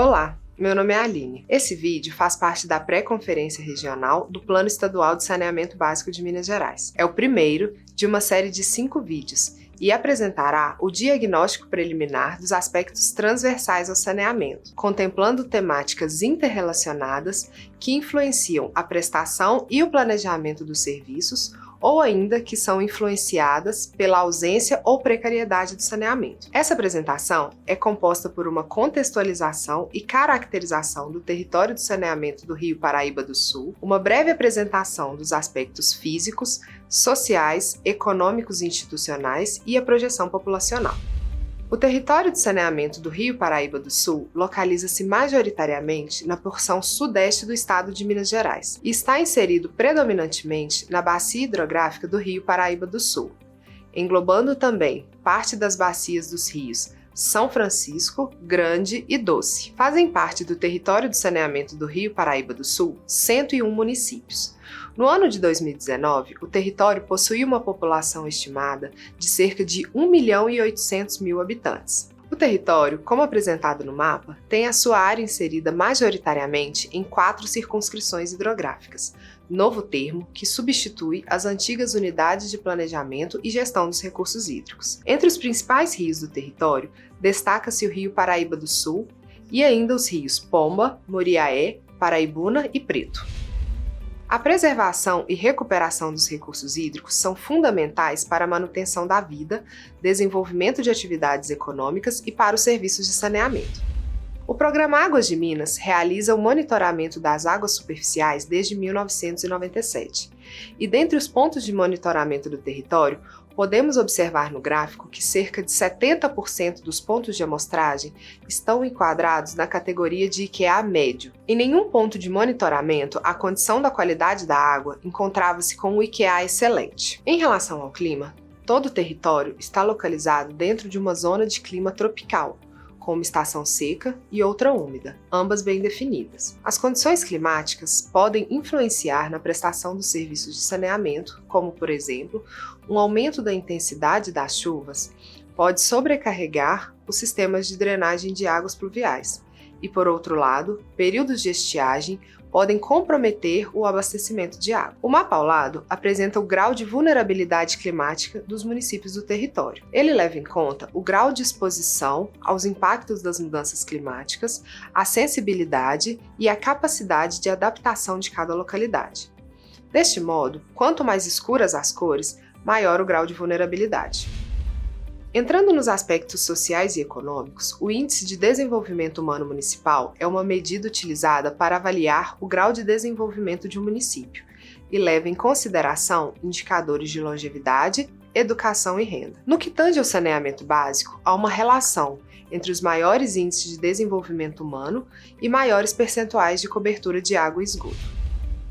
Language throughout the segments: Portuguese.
Olá, meu nome é Aline. Esse vídeo faz parte da pré-conferência regional do Plano Estadual de Saneamento Básico de Minas Gerais. É o primeiro de uma série de 5 vídeos e apresentará o diagnóstico preliminar dos aspectos transversais ao saneamento, contemplando temáticas interrelacionadas que influenciam a prestação e o planejamento dos serviços, ou ainda que são influenciadas pela ausência ou precariedade do saneamento. Essa apresentação é composta por uma contextualização e caracterização do território de saneamento do Rio Paraíba do Sul, uma breve apresentação dos aspectos físicos, sociais, econômicos e institucionais e a projeção populacional. O território de saneamento do Rio Paraíba do Sul localiza-se majoritariamente na porção sudeste do estado de Minas Gerais e está inserido predominantemente na bacia hidrográfica do Rio Paraíba do Sul, englobando também parte das bacias dos rios São Francisco, Grande e Doce. Fazem parte do território de saneamento do Rio Paraíba do Sul 101 municípios. No ano de 2019, o território possuía uma população estimada de cerca de 1.800.000 habitantes. O território, como apresentado no mapa, tem a sua área inserida majoritariamente em 4 circunscrições hidrográficas, novo termo que substitui as antigas unidades de planejamento e gestão dos recursos hídricos. Entre os principais rios do território, destaca-se o Rio Paraíba do Sul e ainda os rios Pomba, Moriaé, Paraibuna e Preto. A preservação e recuperação dos recursos hídricos são fundamentais para a manutenção da vida, desenvolvimento de atividades econômicas e para os serviços de saneamento. O Programa Águas de Minas realiza o monitoramento das águas superficiais desde 1997. E dentre os pontos de monitoramento do território, podemos observar no gráfico que cerca de 70% dos pontos de amostragem estão enquadrados na categoria de IQA médio. Em nenhum ponto de monitoramento, a condição da qualidade da água encontrava-se com o IQA excelente. Em relação ao clima, todo o território está localizado dentro de uma zona de clima tropical, com uma estação seca e outra úmida, ambas bem definidas. As condições climáticas podem influenciar na prestação dos serviços de saneamento, como, por exemplo, um aumento da intensidade das chuvas pode sobrecarregar os sistemas de drenagem de águas pluviais e, por outro lado, períodos de estiagem podem comprometer o abastecimento de água. O mapa ao lado apresenta o grau de vulnerabilidade climática dos municípios do território. Ele leva em conta o grau de exposição aos impactos das mudanças climáticas, a sensibilidade e a capacidade de adaptação de cada localidade. Deste modo, quanto mais escuras as cores, maior o grau de vulnerabilidade. Entrando nos aspectos sociais e econômicos, o Índice de Desenvolvimento Humano Municipal é uma medida utilizada para avaliar o grau de desenvolvimento de um município e leva em consideração indicadores de longevidade, educação e renda. No que tange ao saneamento básico, há uma relação entre os maiores índices de desenvolvimento humano e maiores percentuais de cobertura de água e esgoto.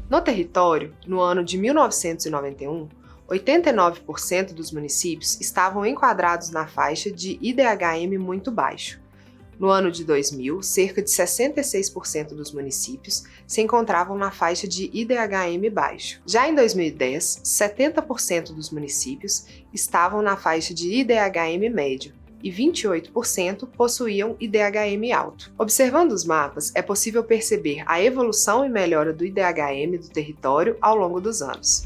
No território, no ano de 1991, 89% dos municípios estavam enquadrados na faixa de IDHM muito baixo. No ano de 2000, cerca de 66% dos municípios se encontravam na faixa de IDHM baixo. Já em 2010, 70% dos municípios estavam na faixa de IDHM médio e 28% possuíam IDHM alto. Observando os mapas, é possível perceber a evolução e melhora do IDHM do território ao longo dos anos.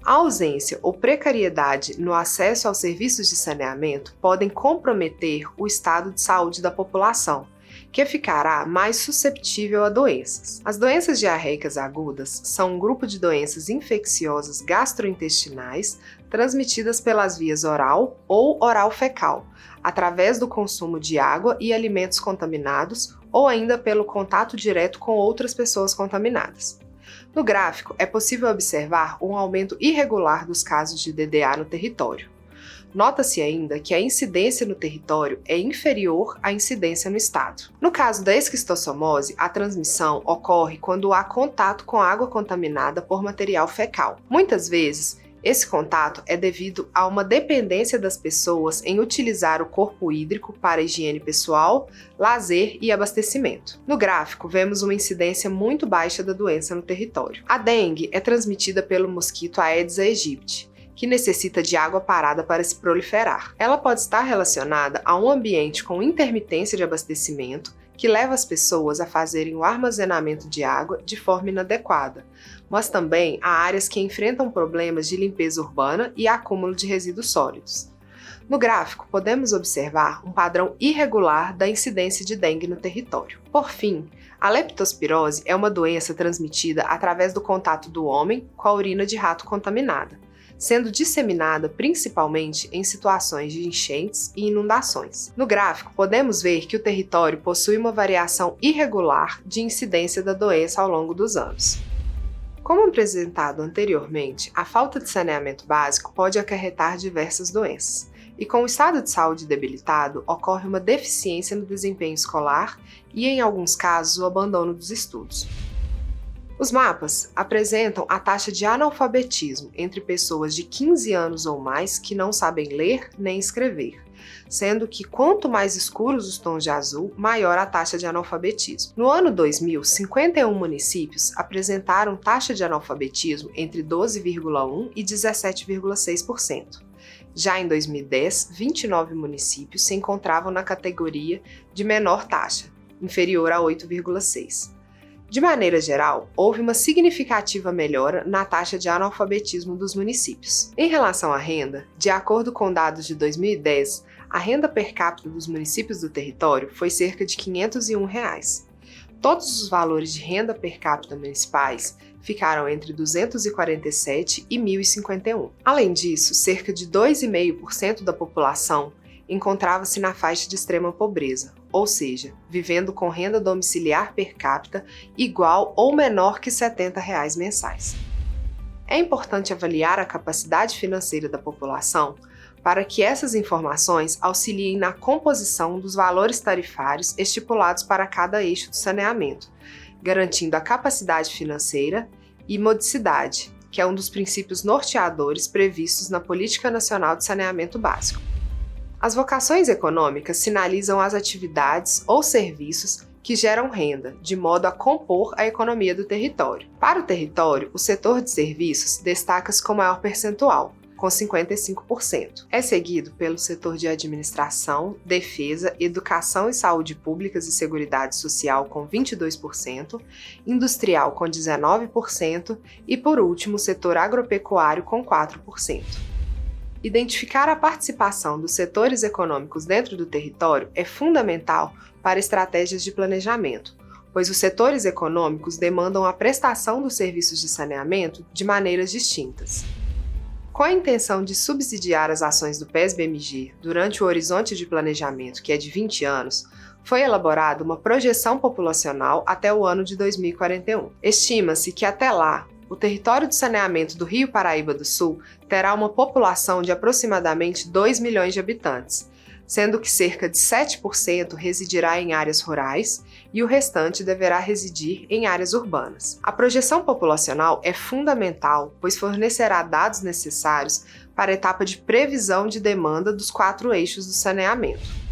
A ausência ou precariedade no acesso aos serviços de saneamento podem comprometer o estado de saúde da população, que ficará mais susceptível a doenças. As doenças diarreicas agudas são um grupo de doenças infecciosas gastrointestinais transmitidas pelas vias oral ou oral-fecal, através do consumo de água e alimentos contaminados ou ainda pelo contato direto com outras pessoas contaminadas. No gráfico, é possível observar um aumento irregular dos casos de DDA no território. Nota-se ainda que a incidência no território é inferior à incidência no estado. No caso da esquistossomose, a transmissão ocorre quando há contato com água contaminada por material fecal. Muitas vezes, esse contato é devido a uma dependência das pessoas em utilizar o corpo hídrico para higiene pessoal, lazer e abastecimento. No gráfico, vemos uma incidência muito baixa da doença no território. A dengue é transmitida pelo mosquito Aedes aegypti, que necessita de água parada para se proliferar. Ela pode estar relacionada a um ambiente com intermitência de abastecimento, que leva as pessoas a fazerem o armazenamento de água de forma inadequada, mas também há áreas que enfrentam problemas de limpeza urbana e acúmulo de resíduos sólidos. No gráfico, podemos observar um padrão irregular da incidência de dengue no território. Por fim, a leptospirose é uma doença transmitida através do contato do homem com a urina de rato contaminada, sendo disseminada principalmente em situações de enchentes e inundações. No gráfico, podemos ver que o território possui uma variação irregular de incidência da doença ao longo dos anos. Como apresentado anteriormente, a falta de saneamento básico pode acarretar diversas doenças. E com o estado de saúde debilitado, ocorre uma deficiência no desempenho escolar e, em alguns casos, o abandono dos estudos. Os mapas apresentam a taxa de analfabetismo entre pessoas de 15 anos ou mais que não sabem ler nem escrever, sendo que quanto mais escuros os tons de azul, maior a taxa de analfabetismo. No ano 2000, 51 municípios apresentaram taxa de analfabetismo entre 12,1% e 17,6%. Já em 2010, 29 municípios se encontravam na categoria de menor taxa, inferior a 8,6%. De maneira geral, houve uma significativa melhora na taxa de analfabetismo dos municípios. Em relação à renda, de acordo com dados de 2010, a renda per capita dos municípios do território foi cerca de R$ 501. Todos os valores de renda per capita municipais ficaram entre 247 e 1.051. Além disso, cerca de 2,5% da população encontrava-se na faixa de extrema pobreza, ou seja, vivendo com renda domiciliar per capita igual ou menor que R$ 70 mensais. É importante avaliar a capacidade financeira da população para que essas informações auxiliem na composição dos valores tarifários estipulados para cada eixo do saneamento, garantindo a capacidade financeira e modicidade, que é um dos princípios norteadores previstos na Política Nacional de Saneamento Básico. As vocações econômicas sinalizam as atividades ou serviços que geram renda, de modo a compor a economia do território. Para o território, o setor de serviços destaca-se com maior percentual, com 55%. É seguido pelo setor de administração, defesa, educação e saúde públicas e seguridade social com 22%, industrial com 19% e, por último, o setor agropecuário com 4%. Identificar a participação dos setores econômicos dentro do território é fundamental para estratégias de planejamento, pois os setores econômicos demandam a prestação dos serviços de saneamento de maneiras distintas. Com a intenção de subsidiar as ações do PES-BMG durante o horizonte de planejamento, que é de 20 anos, foi elaborada uma projeção populacional até o ano de 2041. Estima-se que até lá, o território de saneamento do Rio Paraíba do Sul terá uma população de aproximadamente 2 milhões de habitantes, sendo que cerca de 7% residirá em áreas rurais e o restante deverá residir em áreas urbanas. A projeção populacional é fundamental, pois fornecerá dados necessários para a etapa de previsão de demanda dos 4 eixos do saneamento.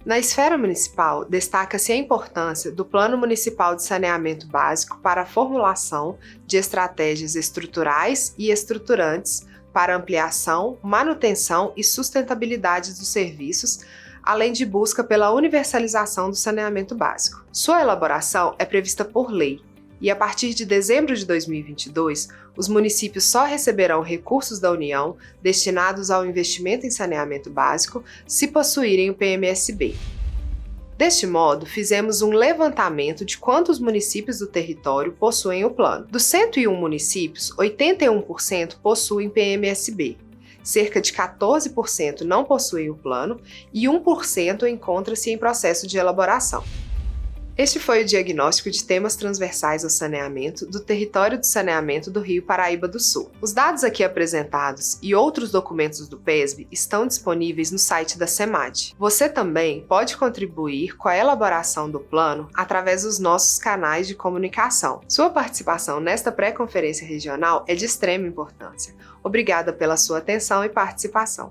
Na esfera municipal, destaca-se a importância do Plano Municipal de Saneamento Básico para a formulação de estratégias estruturais e estruturantes para ampliação, manutenção e sustentabilidade dos serviços, além de busca pela universalização do saneamento básico. Sua elaboração é prevista por lei, e a partir de dezembro de 2022, os municípios só receberão recursos da União destinados ao investimento em saneamento básico se possuírem o PMSB. Deste modo, fizemos um levantamento de quantos municípios do território possuem o plano. Dos 101 municípios, 81% possuem PMSB, cerca de 14% não possuem o plano e 1% encontra-se em processo de elaboração. Este foi o diagnóstico de temas transversais ao saneamento do território de saneamento do Rio Paraíba do Sul. Os dados aqui apresentados e outros documentos do PESB estão disponíveis no site da SEMAD. Você também pode contribuir com a elaboração do plano através dos nossos canais de comunicação. Sua participação nesta pré-conferência regional é de extrema importância. Obrigada pela sua atenção e participação.